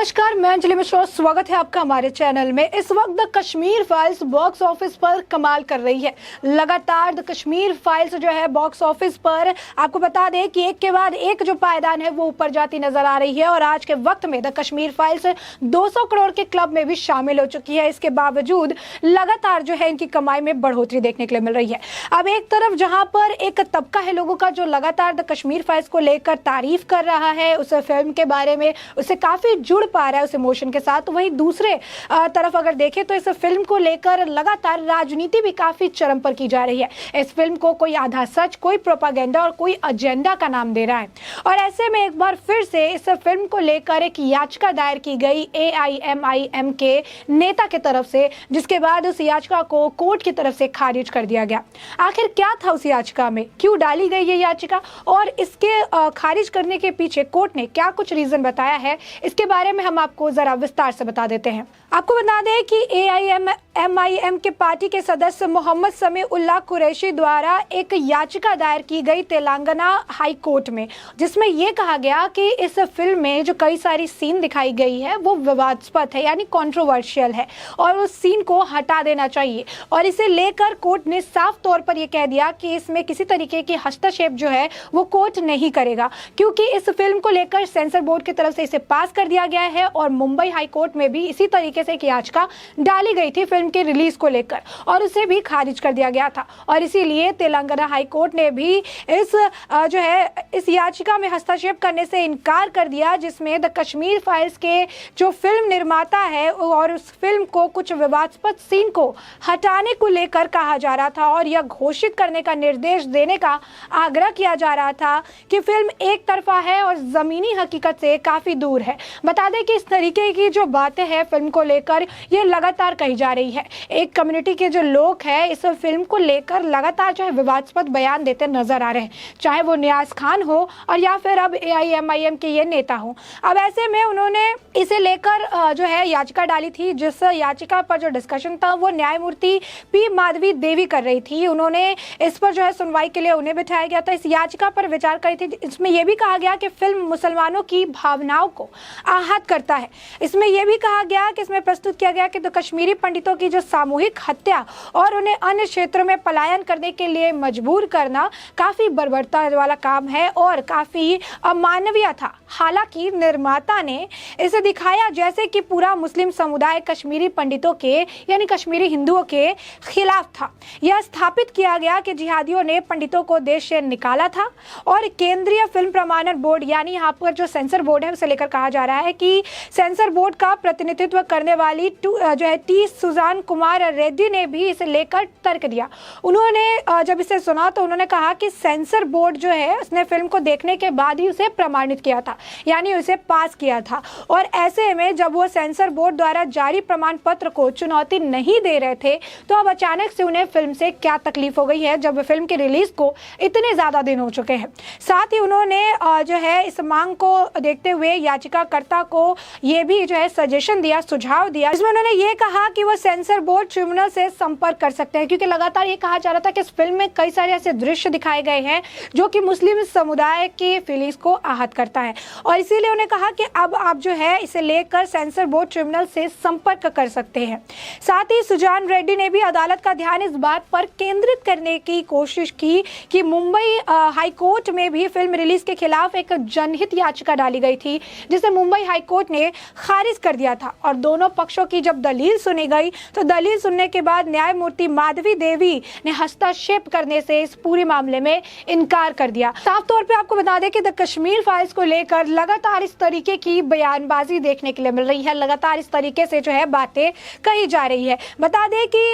नमस्कार, मैं अंजलि मिश्रा। स्वागत है आपका हमारे चैनल में। इस वक्त the Kashmir files box office पर कमाल कर रही है। लगातार द कश्मीर फाइल्स जो है बॉक्स ऑफिस पर आपको बता दें कि एक के बाद एक जो पायदान है वो ऊपर जाती नजर आ रही है और आज के वक्त में द कश्मीर फाइल्स 200 करोड़ के क्लब में भी शामिल हो चुकी है। इसके बावजूद लगातार जो है इनकी कमाई में बढ़ोतरी देखने के लिए मिल रही है। अब एक तरफ जहां पर एक तबका है लोगों का जो लगातार द कश्मीर फाइल्स को लेकर तारीफ कर रहा है, उस फिल्म के बारे में उससे काफी जुड़ पा रहा है उस इमोशन के साथ, तो वहीं दूसरे तरफ अगर देखें तो इस फिल्म को लेकर लगातार राजनीति भी काफी चरम पर की जा रही है। इस फिल्म को कोई आधा सच, कोई प्रोपागेंडा और कोई एजेंडा का नाम दे रहा है। और ऐसे में एक बार फिर से इस फिल्म को लेकर एक याचिका दायर की गई AIMIM के नेता की तरफ से, जिसके बाद उस याचिका को कोर्ट की तरफ से खारिज कर दिया गया। आखिर क्या था उस याचिका में, क्यों डाली गई ये याचिका और इसके खारिज करने के पीछे कोर्ट ने क्या कुछ रीजन बताया है, इसके बारे में हम आपको जरा विस्तार से बता देते हैं। आपको बता दें कि AIMIM के पार्टी के सदस्य मोहम्मद समीउल्लाह कुरैशी द्वारा एक याचिका दायर की गई तेलंगाना हाई कोर्ट में, जिसमें यह कहा गया कि इस फिल्म में जो कई सारी सीन दिखाई गई है वो विवादास्पद है, यानी कंट्रोवर्शियल है और उस सीन को हटा देना चाहिए। और इसे लेकर कोर्ट ने साफ तौर पर यह कह दिया कि इसमें किसी तरीके की हस्तक्षेप जो है वो कोर्ट नहीं करेगा, क्योंकि इस फिल्म को लेकर सेंसर बोर्ड की तरफ से इसे पास कर दिया गया है और मुंबई हाई कोर्ट में भी इसी तरीके से एक याचिका डाली गई थी फिल्म के रिलीज को लेकर और उसे भी खारिज कर दिया गया था। और इसीलिए तेलंगाना हाई कोर्ट ने भी इस याचिका में हस्तक्षेप करने से इनकार कर दिया, जिसमें द कश्मीर फाइल्स के जो फिल्म निर्माता है और उस फिल्म को कुछ विवादास्पद सीन को हटाने को लेकर कहा जा रहा था और यह घोषित करने का निर्देश देने का आग्रह किया जा रहा था कि फिल्म एक तरफा है और जमीनी हकीकत से काफी दूर है। बता दें कि इस तरीके की जो बातें हैं फिल्म को लेकर ये लगातार कही जा रही है। एक कम्युनिटी के जो लोग हैं इस फिल्म को लेकर लगातार जो है विवादास्पद बयान देते नजर आ रहे हैं, चाहे वो नियाज खान हो और या फिर अब AIMIM के ये नेता हो। अब ऐसे में उन्होंने इसे लेकर जो है याचिका डाली थी, जिस याचिका पर जो डिस्कशन था वो न्यायमूर्ति P माधवी देवी कर रही थी। उन्होंने इस पर जो है सुनवाई के लिए उन्हें बिठाया गया था। इस याचिका पर विचार करी थी। इसमें यह भी कहा गया कि फिल्म मुसलमानों की भावनाओं को आहत करता है। इसमें यह भी कहा गया कि इसमें प्रस्तुत किया गया कि तो कश्मीरी पंडितों की जो सामूहिक हत्या और उन्हें अन्य क्षेत्रों में पलायन करने के लिए मजबूर करना काफी बर्बरता वाला काम है और काफी अमानवीय था। हालांकि निर्माता ने इसे दिखाया जैसे कि पूरा मुस्लिम समुदाय कश्मीरी पंडितों के यानी कश्मीरी हिंदुओं के खिलाफ था। यह स्थापित किया गया कि जिहादियों ने पंडितों को देश से निकाला था और केंद्रीय फिल्म प्रमाणन बोर्ड यानी यहाँ पर जो सेंसर बोर्ड है उसे लेकर कहा जा रहा है कि सेंसर बोर्ड का प्रतिनिधित्व करने वाली जो है T सुजान कुमार रेड्डी ने भी इसे लेकर तर्क दिया। उन्होंने जब इसे सुना तो उन्होंने कहा कि सेंसर बोर्ड जो है उसने फिल्म को देखने के बाद ही उसे प्रमाणित किया था, यानी उसे पास किया था। और ऐसे में जब वो सेंसर बोर्ड द्वारा जारी प्रमाण पत्र को चुनौती नहीं दे रहे थे तो अब अचानक से उन्हें फिल्म से क्या तकलीफ हो गई है जब फिल्म के रिलीज को इतने ज्यादा दिन हो चुके हैं। साथ ही उन्होंने जो है इस मांग को देखते हुए याचिकाकर्ता को ये भी जो है सजेशन दिया, सुझाव दिया, जिसमें उन्होंने ये कहा कि वो सेंसर बोर्ड ट्रिब्यूनल से संपर्क कर सकते हैं, क्योंकि लगातार ये कहा जा रहा था कि इस फिल्म में कई सारे ऐसे दृश्य दिखाए गए हैं जो कि मुस्लिम समुदाय की फीलिंग्स को आहत करता है और इसीलिए उन्होंने कहा कि अब आप जो है इसे लेकर सेंसर बोर्ड ट्रिब्यूनल से संपर्क कर सकते हैं। साथ ही सुजान रेड्डी ने भी अदालत का ध्यान इस बात पर केंद्रित करने की कोशिश की कि मुंबई हाई कोर्ट में भी फिल्म रिलीज के खिलाफ एक जनहित याचिका डाली गई थी, जिसे मुंबई हाई कोर्ट ने खारिज कर दिया था। और दोनों पक्षों की जब दलील सुनी गई तो दलील सुनने के बाद न्यायमूर्ति माधवी देवी ने हस्तक्षेप करने से इस पूरे मामले में इनकार कर दिया। साफ तौर पे आपको बता दें कि द कश्मीर फाइल्स को लेकर लगातार इस तरीके की बयानबाजी देखने के लिए मिल रही है, लगातार इस तरीके से जो है बातें कही जा रही है। बता दें कि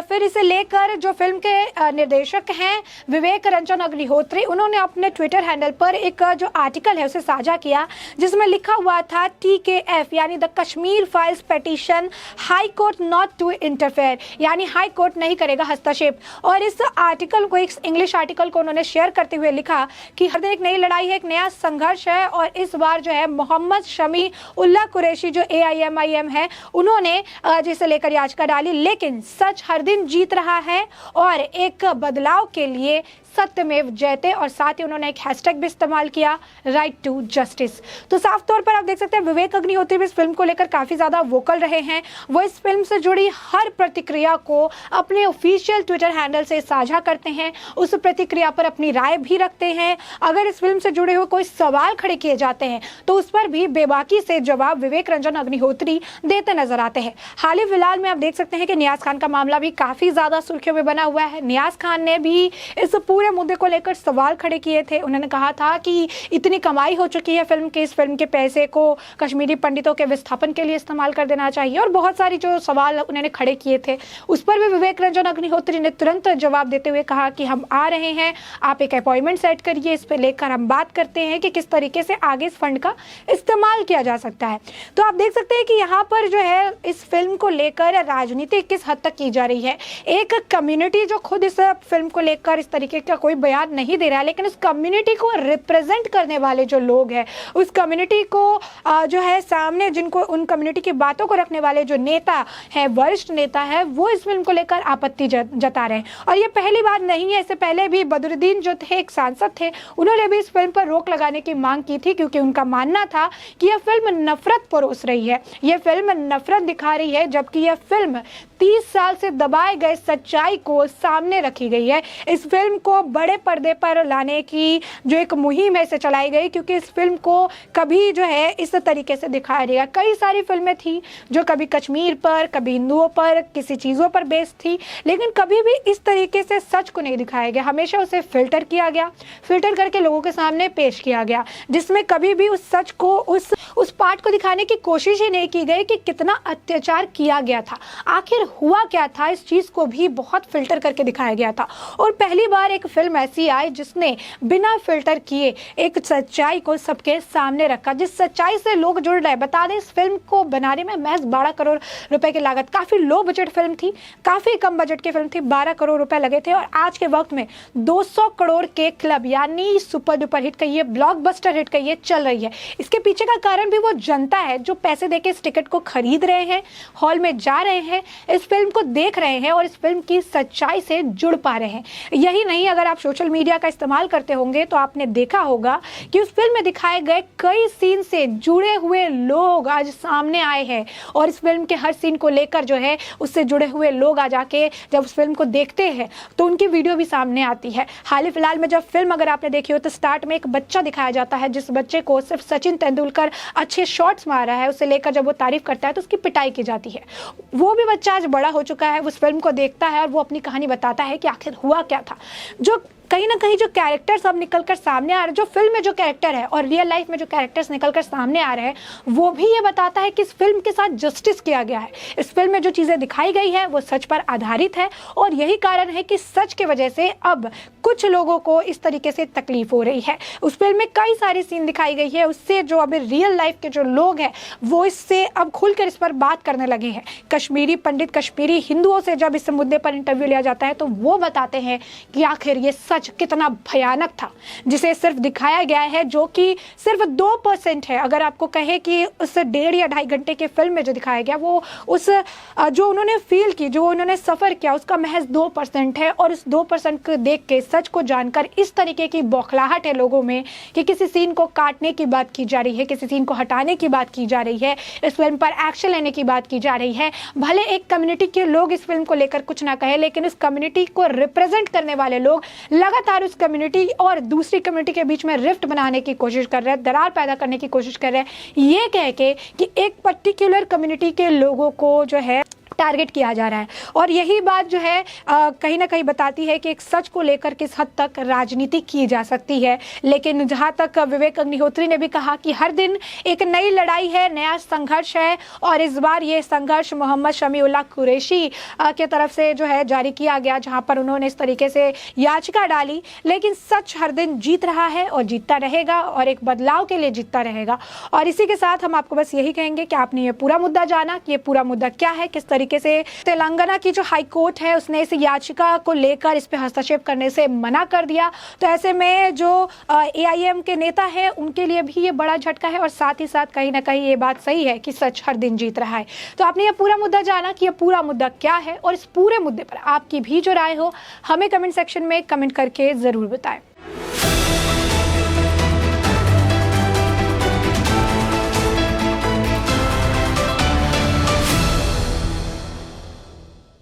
फिर इसे लेकर जो फिल्म के निर्देशक हैं विवेक रंजन अग्निहोत्री, उन्होंने अपने ट्विटर हैंडल पर एक जो आर्टिकल है उसे साझा किया, जिसमें लिखा हुआ था TKF यानी the Kashmir Files petition high court not to interfere, यानी हाई कोर्ट नहीं करेगा हस्तक्षेप। और इस आर्टिकल को, एक इंग्लिश आर्टिकल को उन्होंने शेयर करते हुए लिखा कि हर दिन एक नई लड़ाई है, एक नया संघर्ष है, और इस बार जो है मोहम्मद शमी उल्लाह कुरैशी जो AIMIM है उन्होंने जिसे लेकर याचिका डाली, लेकिन सच हर दिन जीत रहा है और एक बदलाव के लिए सत्यमेव जयते। और साथ ही उन्होंने एक हैशटैग भी इस्तेमाल किया, राइट टू जस्टिस। तो साफ तौर पर आप देख सकते हैं विवेक अग्निहोत्री भी इस फिल्म को लेकर काफी ज्यादा वोकल रहे हैं। वो इस फिल्म से जुड़ी हर प्रतिक्रिया को अपने ऑफिशियल ट्विटर हैंडल से साझा करते हैं, उस प्रतिक्रिया पर अपनी राय भी रखते हैं। अगर इस फिल्म से जुड़े हुए कोई सवाल खड़े किए जाते हैं तो उस पर भी बेबाकी से जवाब विवेक रंजन अग्निहोत्री देते नजर आते हैं। हाल ही फिलहाल में आप देख सकते हैं कि नियाज खान का मामला भी काफी ज्यादा सुर्खियों में बना हुआ है। नियाज खान ने भी इस पूरे मुद्दे को लेकर सवाल खड़े किए थे। उन्होंने कहा था कि इतनी कमाई हो चुकी है फिल्म के, इस फिल्म के पैसे को कश्मीरी पंडितों के विस्थापन के लिए इस्तेमाल कर देना चाहिए, और बहुत सारी जो सवाल उन्होंने खड़े किए थे उस पर भी विवेक रंजन अग्निहोत्री ने तुरंत जवाब देते हुए कहा कि हम आ रहे हैं, आप एक अपॉइंटमेंट सेट करिए, इस पर लेकर हम बात करते हैं कि किस तरीके से आगे इस फंड का इस्तेमाल किया जा सकता है। तो आप देख सकते हैं कि यहाँ पर जो है इस फिल्म को लेकर राजनीति किस हद तक की जा रही है। एक कम्युनिटी जो खुद इस फिल्म को लेकर इस तरीके का कोई बयान नहीं दे रहा है, लेकिन उस कम्युनिटी को रिप्रेजेंट करने वाले जो लोग हैं, उस कम्युनिटी को जो है सामने, जिनको उन कम्युनिटी की बातों को रखने वाले जो नेता है, वरिष्ठ नेता है, वो इस फिल्म को लेकर आपत्ति जता रहे हैं। और ये पहली बार नहीं है, इससे पहले भी बदरुद्दीन जो थे, एक सांसद थे, उन्होंने भी इस फिल्म पर रोक लगाने की मांग की थी, क्योंकि उनका मानना था कि यह फिल्म नफरत परोस रही है, यह फिल्म नफरत दिखा रही है, जबकि यह फिल्म 30 साल से दबाए गए सच्चाई को सामने रखी गई है। इस फिल्म को बड़े पर्दे पर लाने की जो एक मुहिम है इसे चलाई गई, क्योंकि इस फिल्म को कभी जो है इस तरीके से दिखाया गया। कई सारी फिल्में थी जो कभी कश्मीर पर, कभी हिंदुओं पर, किसी चीज़ों पर बेस्ड थी, लेकिन कभी भी इस तरीके से सच को नहीं दिखाया गया। हमेशा उसे फिल्टर किया गया, फिल्टर करके लोगों के सामने पेश किया गया, जिसमें कभी भी उस सच को, उस पार्ट को दिखाने की कोशिश ही नहीं की गई कि कितना अत्याचार किया गया था, आखिर हुआ क्या था। इस चीज़ को भी बहुत फिल्टर करके दिखाया गया था। और पहली बार एक फिल्म ऐसी आई जिसने बिना फिल्टर किए एक सच्चाई को सबके सामने रखा, जिस सच्चाई से लोग जुड़ रहे। बता दें, इस फिल्म को बनाने में महज 12 करोड़ रुपए की लागत, काफ़ी लो बजट फिल्म थी, काफ़ी कम बजट की फिल्म थी, 12 करोड़ रुपए लगे थे, और आज के वक्त में 200 करोड़ के क्लब, यानी सुपर डुपर हिट कहिए, ब्लॉकबस्टर हिट कहिए, चल रही है। इसके पीछे का कारण भी वो जनता है जो पैसे देके इस टिकट को खरीद रहे हैं, हॉल में जा रहे हैं, इस फिल्म को देख रहे हैं और इस फिल्म की सच्चाई से जुड़ पा रहे हैं। यही नहीं, अगर आप सोशल मीडिया का इस्तेमाल करते होंगे तो आपने देखा होगा कि उस फिल्म में दिखाए गए कई सीन से जुड़े हुए लोग आज सामने आए हैं, और इस फिल्म के हर सीन को लेकर जो है उससे जुड़े हुए लोग आ जाके जब उस फिल्म को देखते हैं तो उनकी वीडियो भी सामने आती है। हाल ही फिलहाल में जब फिल्म अगर आपने देखी हो तो स्टार्ट में एक बच्चा दिखाया जाता है, जिस बच्चे को सिर्फ सचिन तेंदुलकर अच्छे शॉट्स मार रहा है, उसे लेकर जब वो तारीफ करता है तो उसकी पिटाई की जाती है। वो भी बच्चा आज बड़ा हो चुका है, उस फिल्म को देखता है और वो अपनी कहानी बताता है कि आखिर हुआ क्या था। जो कहीं ना कहीं जो कैरेक्टर्स अब निकलकर सामने आ रहे हैं, जो फिल्म में जो कैरेक्टर है और रियल लाइफ में जो कैरेक्टर्स निकलकर सामने आ रहे हैं, वो भी ये बताता है कि इस फिल्म के साथ जस्टिस किया गया है। इस फिल्म में जो चीज़ें दिखाई गई है वो सच पर आधारित है, और यही कारण है कि सच की वजह से अब कुछ लोगों को इस तरीके से तकलीफ हो रही है। उस फिल्म में कई सारी सीन दिखाई गई है, उससे जो अभी रियल लाइफ के जो लोग हैं वो इससे अब खुलकर इस पर बात करने लगे हैं। कश्मीरी पंडित, कश्मीरी हिंदुओं से जब इस मुद्दे पर इंटरव्यू लिया जाता है तो वो बताते हैं कि आखिर ये सच कितना भयानक था, जिसे सिर्फ दिखाया गया है, जो कि सिर्फ 2% है। अगर आपको कहे कि उस 1.5 या 2.5 घंटे के फिल्म में जो दिखाया गया वो उस जो उन्होंने फील की, जो उन्होंने सफ़र किया, उसका महज 2% है। और उस 2% को देख के, सच को जानकर इस तरीके की बौखलाहट है लोगों में कि किसी सीन को काटने की बात की जा रही है, किसी सीन को हटाने की बात की जा रही है, इस फिल्म पर एक्शन लेने की बात की जा रही है। भले एक कम्युनिटी के लोग इस फिल्म को लेकर कुछ ना कहे, लेकिन इस कम्युनिटी को रिप्रेजेंट करने वाले लोग लगातार उस कम्युनिटी और दूसरी कम्युनिटी के बीच में रिफ्ट बनाने की कोशिश कर रहे हैं, दरार पैदा करने की कोशिश कर रहे हैं, ये कह के कि एक पर्टिकुलर कम्युनिटी के लोगों को जो है टारगेट किया जा रहा है। और यही बात जो है कहीं ना कहीं बताती है कि एक सच को लेकर किस हद तक राजनीति की जा सकती है। लेकिन जहाँ तक विवेक अग्निहोत्री ने भी कहा कि हर दिन एक नई लड़ाई है, नया संघर्ष है, और इस बार ये संघर्ष मोहम्मद शमी उल्लाह कुरैशी के तरफ से जो है जारी किया गया, जहाँ पर उन्होंने इस तरीके से याचिका डाली। लेकिन सच हर दिन जीत रहा है और जीतता रहेगा, और एक बदलाव के लिए जीतता रहेगा। और इसी के साथ हम आपको बस यही कहेंगे कि आपने ये पूरा मुद्दा जाना कि ये पूरा मुद्दा क्या है, किस तरीके से तेलंगाना की जो हाई कोर्ट है उसने इस याचिका को लेकर इस पे हस्तक्षेप करने से मना कर दिया। तो ऐसे में जो एआईएम के नेता है उनके लिए भी ये बड़ा झटका है और साथ ही साथ कहीं ना कहीं ये बात सही है कि सच हर दिन जीत रहा है। तो आपने ये पूरा मुद्दा जाना कि ये पूरा मुद्दा क्या है और इस पूरे मुद्दे पर आपकी भी जो राय हो हमें कमेंट सेक्शन में कमेंट करके जरूर बताएं।